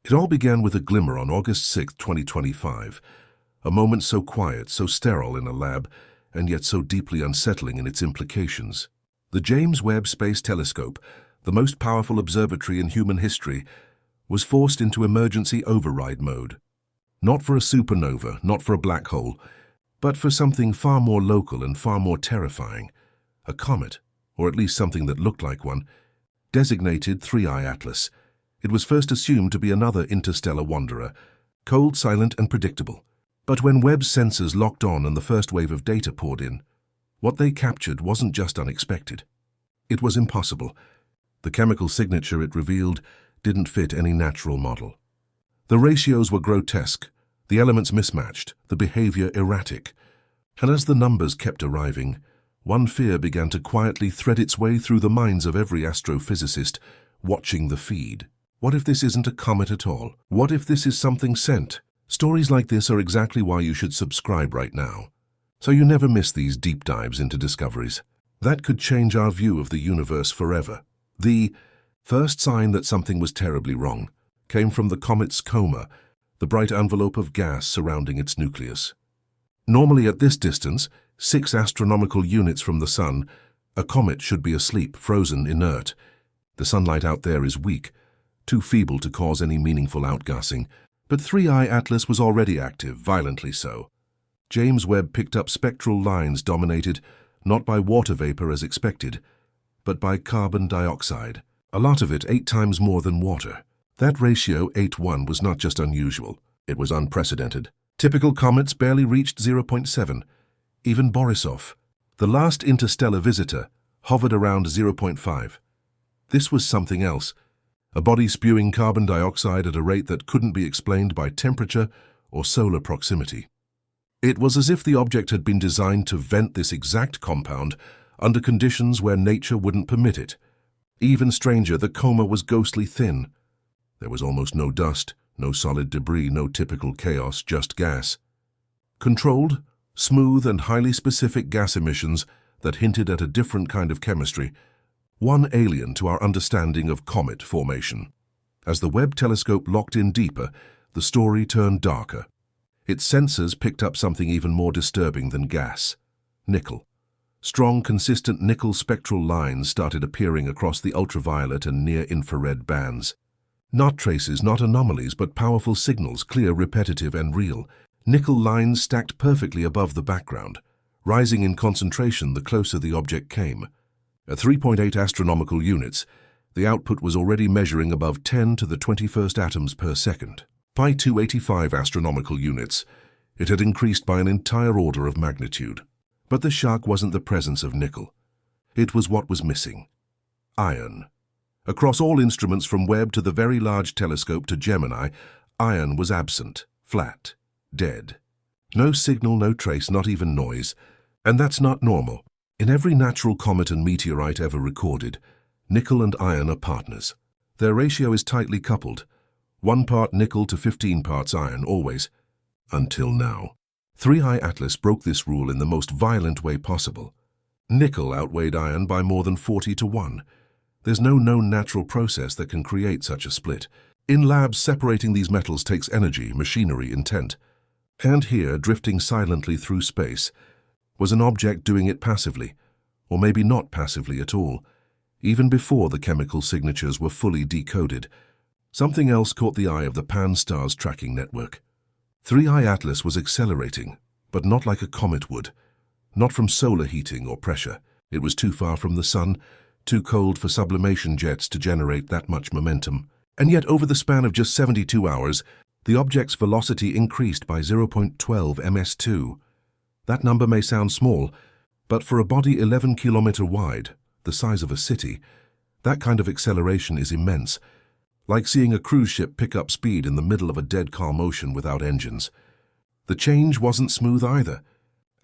It all began with a glimmer on August 6, 2025, a moment so quiet, so sterile in a lab, and yet so deeply unsettling in its implications. The James Webb Space Telescope, the most powerful observatory in human history, was forced into emergency override mode. Not for a supernova, not for a black hole, but for something far more local and far more terrifying. A comet, or at least something that looked like one, designated 3I Atlas. It was first assumed to be another interstellar wanderer, cold, silent, and predictable. But when Webb's sensors locked on and the first wave of data poured in, what they captured wasn't just unexpected. It was impossible. The chemical signature it revealed didn't fit any natural model. The ratios were grotesque, the elements mismatched, the behavior erratic. And as the numbers kept arriving, one fear began to quietly thread its way through the minds of every astrophysicist watching the feed. What if this isn't a comet at all? What if this is something sent? Stories like this are exactly why you should subscribe right now, so you never miss these deep dives into discoveries that could change our view of the universe forever. The first sign that something was terribly wrong came from the comet's coma, the bright envelope of gas surrounding its nucleus. Normally at this distance, 6 astronomical units from the sun, a comet should be asleep, frozen, inert. The sunlight out there is weak, too feeble to cause any meaningful outgassing. But 3I Atlas was already active, violently so. James Webb picked up spectral lines dominated not by water vapor as expected, but by carbon dioxide, a lot of it 8 times more than water. That ratio 8:1 was not just unusual, it was unprecedented. Typical comets barely reached 0.7. Even Borisov, the last interstellar visitor, hovered around 0.5. This was something else, a body spewing carbon dioxide at a rate that couldn't be explained by temperature or solar proximity. It was as if the object had been designed to vent this exact compound under conditions where nature wouldn't permit it. Even stranger, the coma was ghostly thin. There was almost no dust, no solid debris, no typical chaos, just gas. Controlled, smooth and highly specific gas emissions that hinted at a different kind of chemistry, one alien to our understanding of comet formation. As the Webb telescope locked in deeper, the story turned darker. Its sensors picked up something even more disturbing than gas: nickel. Strong, consistent nickel spectral lines started appearing across the ultraviolet and near-infrared bands. Not traces, not anomalies, but powerful signals, clear, repetitive, and real. Nickel lines stacked perfectly above the background, rising in concentration the closer the object came. At 3.8 astronomical units, the output was already measuring above 10 to the 21st atoms per second. By 285 astronomical units, it had increased by an entire order of magnitude. But the shock wasn't the presence of nickel. It was what was missing: iron. Across all instruments from Webb to the Very Large Telescope to Gemini, iron was absent, flat, dead. No signal, no trace, not even noise. And that's not normal. In every natural comet and meteorite ever recorded, nickel and iron are partners. Their ratio is tightly coupled, 1 part nickel to 15 parts iron, always. Until now. 3I Atlas broke this rule in the most violent way possible. Nickel outweighed iron by more than 40 to 1. There's no known natural process that can create such a split. In labs, separating these metals takes energy, machinery, intent. And here, drifting silently through space, was an object doing it passively, or maybe not passively at all, even before the chemical signatures were fully decoded. Something else caught the eye of the Pan-STARRS tracking network. 3I Atlas was accelerating, but not like a comet would. Not from solar heating or pressure. It was too far from the sun, too cold for sublimation jets to generate that much momentum. And yet, over the span of just 72 hours, the object's velocity increased by 0.12 ms2. That number may sound small, but for a body 11 kilometers wide, the size of a city, that kind of acceleration is immense. Like seeing a cruise ship pick up speed in the middle of a dead calm ocean without engines. The change wasn't smooth either.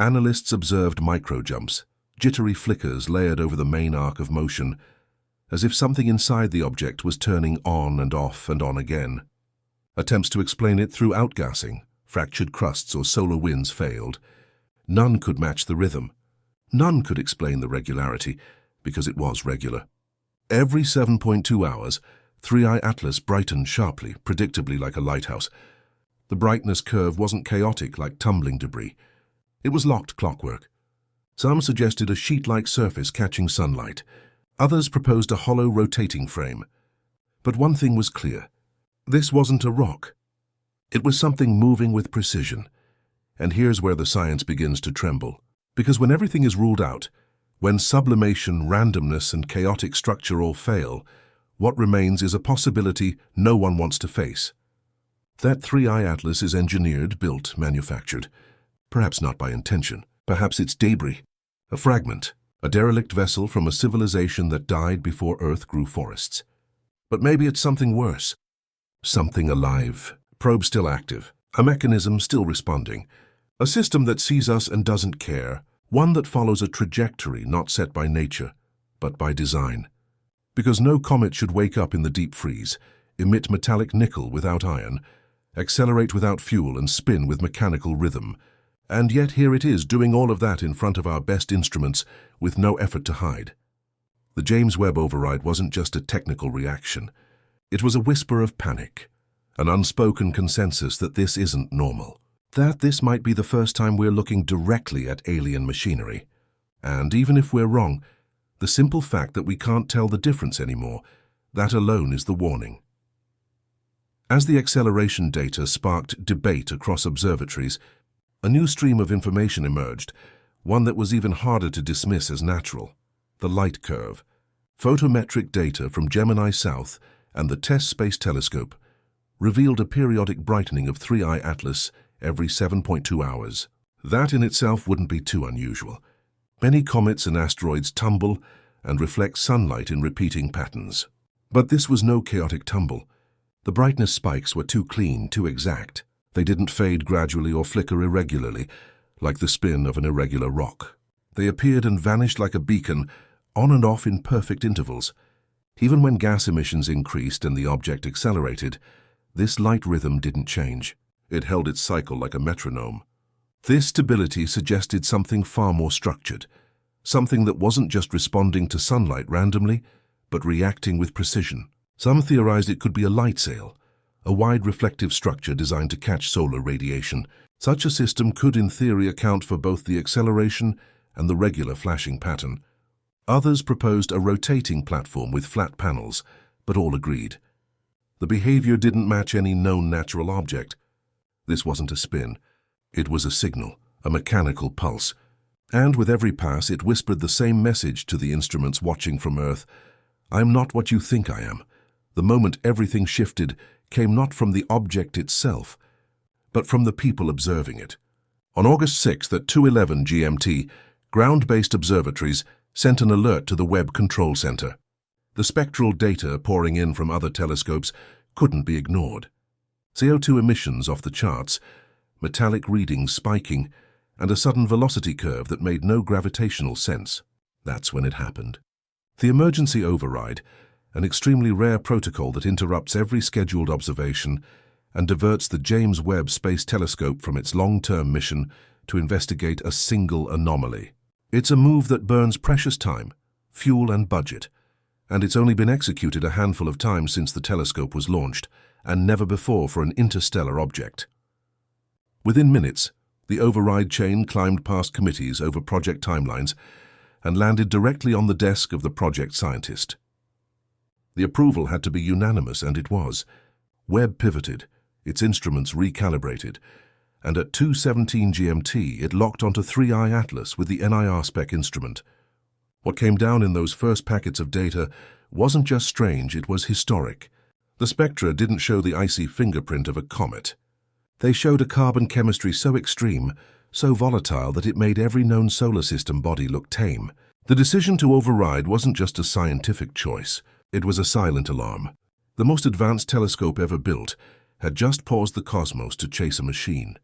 Analysts observed micro-jumps, jittery flickers layered over the main arc of motion, as if something inside the object was turning on and off and on again. Attempts to explain it through outgassing, fractured crusts or solar winds failed. None could match the rhythm. None could explain the regularity, because it was regular. Every 7.2 hours, 3i Atlas brightened sharply, predictably like a lighthouse. The brightness curve wasn't chaotic like tumbling debris. It was locked clockwork. Some suggested a sheet-like surface catching sunlight. Others proposed a hollow rotating frame. But one thing was clear. This wasn't a rock. It was something moving with precision. And here's where the science begins to tremble. Because when everything is ruled out, when sublimation, randomness, and chaotic structure all fail, what remains is a possibility no one wants to face. That 3i Atlas is engineered, built, manufactured. Perhaps not by intention. Perhaps it's debris. A fragment. A derelict vessel from a civilization that died before Earth grew forests. But maybe it's something worse. Something alive. Probe still active. A mechanism still responding. A system that sees us and doesn't care. One that follows a trajectory not set by nature, but by design. Because no comet should wake up in the deep freeze, emit metallic nickel without iron, accelerate without fuel and spin with mechanical rhythm. And yet here it is doing all of that in front of our best instruments with no effort to hide. The James Webb override wasn't just a technical reaction. It was a whisper of panic, an unspoken consensus that this isn't normal. That this might be the first time we're looking directly at alien machinery. And even if we're wrong, the simple fact that we can't tell the difference anymore, that alone is the warning. As the acceleration data sparked debate across observatories, a new stream of information emerged, one that was even harder to dismiss as natural: the light curve. Photometric data from Gemini South and the TESS Space Telescope revealed a periodic brightening of 3i Atlas every 7.2 hours. That in itself wouldn't be too unusual. Many comets and asteroids tumble and reflect sunlight in repeating patterns. But this was no chaotic tumble. The brightness spikes were too clean, too exact. They didn't fade gradually or flicker irregularly, like the spin of an irregular rock. They appeared and vanished like a beacon, on and off in perfect intervals. Even when gas emissions increased and the object accelerated, this light rhythm didn't change. It held its cycle like a metronome. This stability suggested something far more structured, something that wasn't just responding to sunlight randomly, but reacting with precision. Some theorized it could be a light sail, a wide reflective structure designed to catch solar radiation. Such a system could in theory account for both the acceleration and the regular flashing pattern. Others proposed a rotating platform with flat panels, but all agreed. The behavior didn't match any known natural object. This wasn't a spin. It was a signal, a mechanical pulse. And with every pass, it whispered the same message to the instruments watching from Earth: "I'm not what you think I am." The moment everything shifted came not from the object itself, but from the people observing it. On August 6th at 2:11 GMT, ground-based observatories sent an alert to the Webb Control Center. The spectral data pouring in from other telescopes couldn't be ignored. CO2 emissions off the charts, metallic readings spiking, and a sudden velocity curve that made no gravitational sense. That's when it happened. The emergency override, an extremely rare protocol that interrupts every scheduled observation and diverts the James Webb Space Telescope from its long-term mission to investigate a single anomaly. It's a move that burns precious time, fuel and budget, and it's only been executed a handful of times since the telescope was launched, and never before for an interstellar object. Within minutes, the override chain climbed past committees over project timelines and landed directly on the desk of the project scientist. The approval had to be unanimous, and it was. Webb pivoted, its instruments recalibrated, and at 2:17 GMT it locked onto 3i Atlas with the NIR spec instrument. What came down in those first packets of data wasn't just strange, it was historic. The spectra didn't show the icy fingerprint of a comet. They showed a carbon chemistry so extreme, so volatile that it made every known solar system body look tame. The decision to override wasn't just a scientific choice, it was a silent alarm. The most advanced telescope ever built had just paused the cosmos to chase a machine.